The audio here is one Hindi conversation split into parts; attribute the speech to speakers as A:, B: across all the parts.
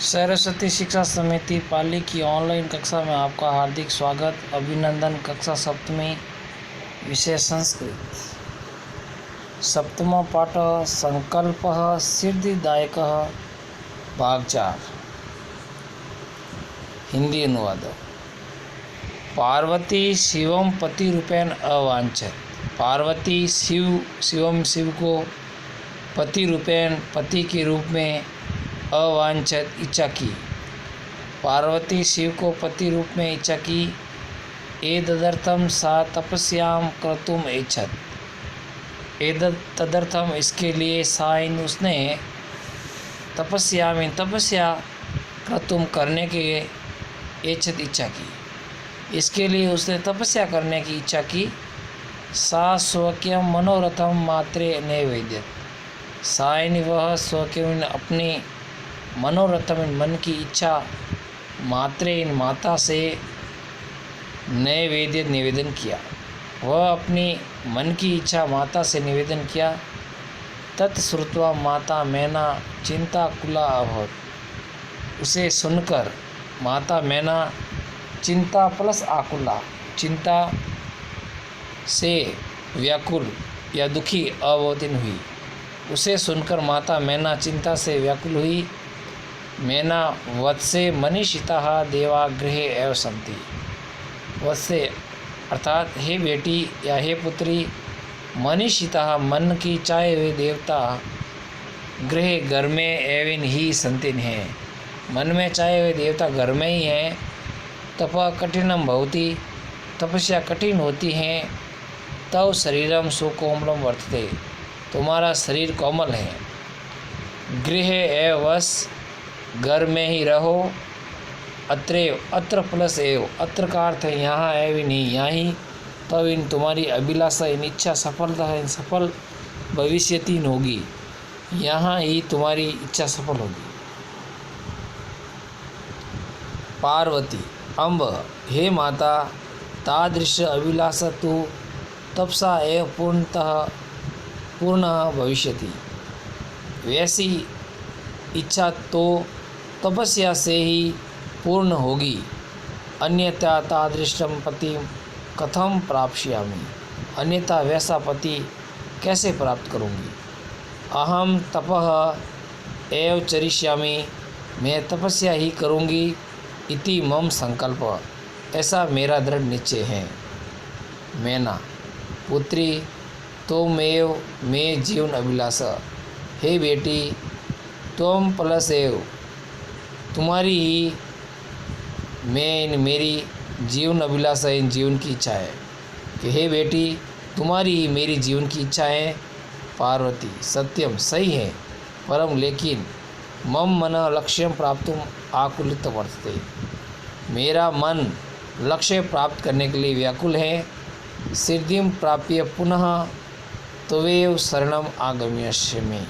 A: सरस्वती शिक्षा समिति पाली की ऑनलाइन कक्षा में आपका हार्दिक स्वागत अभिनंदन। कक्षा सप्तमी, विषय संस्कृत। सप्तम पाठ संकल्पः सिद्धिदायकः, भाग 4। हिंदी अनुवाद। पार्वती शिवम पति रूपेण अवांछत। पार्वती शिव को पति रूपेण, पति के रूप में अवांछित इच्छा की। पार्वती शिव को पति रूप में इच्छा की। एतदर्थम सा तपस्याम कर्तुम ऐच्छत। तदर्थम इसके लिए साइन उसने तपस्या कर्तुम करने के ऐच्छत इच्छा की। इसके लिए उसने तपस्या करने की इच्छा की। सा स्वकीयम मनोरथम मात्रे नैवेद्यत। साइन वह स्वकीय अपनी मनोरथम मन की इच्छा मात्रे इन माता से निवेदन किया। वह अपनी मन की इच्छा माता से निवेदन किया। तत्श्रुत्वा माता मैना चिंताकुला अभवत। उसे सुनकर माता मैना चिंता प्लस आकुला, चिंता से व्याकुल या दुखी अवतीर्ण हुई। उसे सुनकर माता मैना चिंता से व्याकुल हुई। मैना वत्से मनीषिताः देवा गृहे एव सन्ति। वत्से अर्थात हे बेटी या हे पुत्री, मनीषिताः मन की चाहे हुए देवता गृह घर में एवं ही संतिन हैं। मन में चाहे हुए देवता घर में ही हैं। तप कठिनम भवति, तपस्या कठिन होती हैं। तव शरीरम सुकोमलम वर्तते, तुम्हारा शरीर कोमल है। गृह एव वस, घर में ही रहो। अत्र प्लस एव, अत्र का अर्थ है यहाँ, एवं नहीं यहाँ ही। तब इन तुम्हारी अभिलाषा, इन इच्छा सफलता है, इन सफल भविष्यति होगी। यहाँ ही तुम्हारी इच्छा सफल होगी। पार्वती अम्ब, हे माता, तादृश अभिलाषा तु तपसा एव पूर्ण भविष्यति। वैसी इच्छा तो तपस्या से ही पूर्ण होगी। अन्यथा तादृशम पति कथम प्राप्स्यामि। अन्यथा वैसा पति कैसे प्राप्त करूँगी। अहम तपः एव चरिष्यामि, मैं तपस्या ही करूँगी। इति मम संकल्प, ऐसा मेरा दृढ़ निश्चय है। मैना, पुत्री त्वमेव मे जीवन अभिलाषा। हे बेटी, त्वम प्लस एव, तुम्हारी ही मैं मेरी जीवन अभिलाषा, इन जीवन की इच्छा है। कि हे बेटी, तुम्हारी ही मेरी जीवन की इच्छा है। पार्वती सत्यम, सही है। परम लेकिन मम मन लक्ष्यम प्राप्तुम आकुलित वर्तते, मेरा मन लक्ष्य प्राप्त करने के लिए व्याकुल है। सिद्धिम प्राप्य पुनः त्वमेव शरणम आगम्यस्यामि।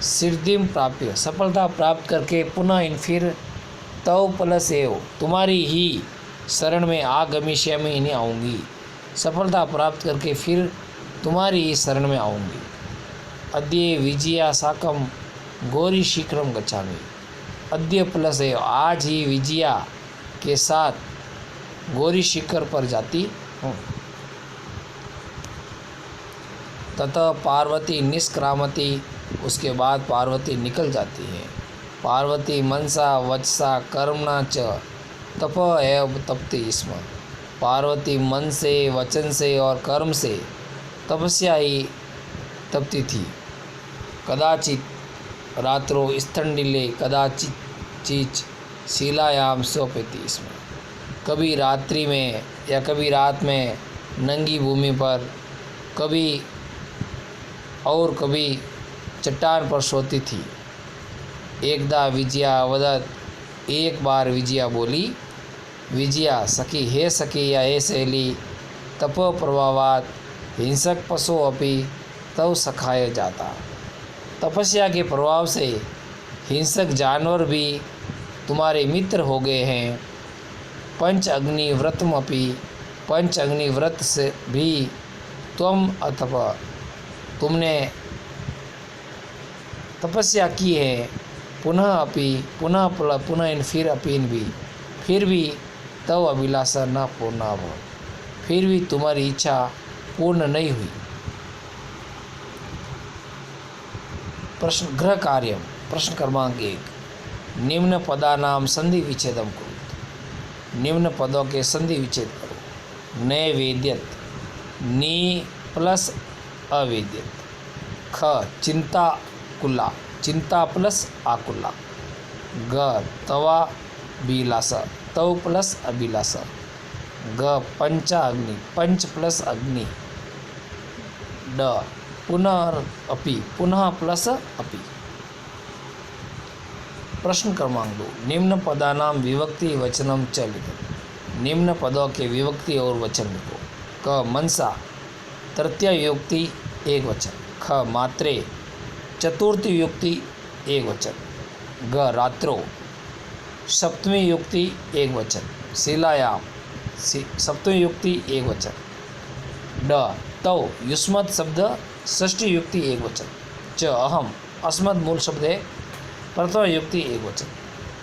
A: सिद्धिम प्राप्य, सफलता प्राप्त करके पुनः इन फिर तव प्लस एव, तुम्हारी ही शरण में आगमिष्यामि, इन्हें आऊँगी। सफलता प्राप्त करके फिर तुम्हारी ही शरण में आऊँगी। अद्य विजया साकम गौरी शीघ्रम गच्छामि। अद्य प्लस एव, आज ही विजया के साथ गौरी शिखर पर जाती हूँ। ततः पार्वती निष्क्रामती, उसके बाद पार्वती निकल जाती है। पार्वती मनसा वचसा कर्मणा च तप एव तपति स्म। पार्वती मन से, वचन से और कर्म से तपस्या ही तपती थी। कदाचित रात्रो स्तंडिले कदाचित शिलायाम स्वपेति स्म। कभी रात्रि में या कभी रात में नंगी भूमि पर, कभी चट्टान पर सोती थी। एकदा विजया वदत, एक बार विजया बोली। विजया सखी, हे सखी या हे सहेली, तप प्रभावात हिंसक पशु अपि तव सखाय जाता। तपस्या के प्रभाव से हिंसक जानवर भी तुम्हारे मित्र हो गए हैं। पंच अग्नि व्रतमपि, पंच अग्नि व्रत से भी त्वम अथवा तुमने तपस्या की है। पुनः अपि, पुनः पुनः इन, फिर अपि इन भी, फिर भी तव अभिलाषा न पूर्ण अभवत, फिर भी तुम्हारी इच्छा पूर्ण नहीं हुई। प्रश्न गृह कार्य, प्रश्न क्रमांक 1, निम्न पदानाम संधि विच्छेदम करो। निम्न पदों के संधि विच्छेद करो। नैवेद्यत, नी प्लस अवेद्यत। ख चिंताकुला, चिंता प्लस आकुला। ग तवा अभिलाषा, तव प्लस अभिलाषा। ग पंचाग्नि, पंच प्लस अग्नि। ड पुनरअपि, पुनः प्लस अपि। प्रश्न क्रमांक 2, निम्न पदानाम विभक्ति वचनम च लिखो। निम्न पदों के विभक्ति और वचन लिखो। क मनसा, तृतीय विभक्ति एक वचन। ख मात्रे, चतुर्थी विभक्ति एक वचन। ग रात्रो, सप्तमी विभक्ति एक वचन। शिलायाम, सप्तमी विभक्ति एक वचन। ड तव, युष्मत् शब्द षष्ठी विभक्ति एक वचन। च अहम, अस्मत् मूल शब्द है प्रथम विभक्ति एक वचन।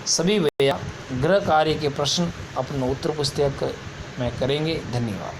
A: सभी भैया गृह कार्य के प्रश्न अपने उत्तर पुस्तिका में करेंगे। धन्यवाद।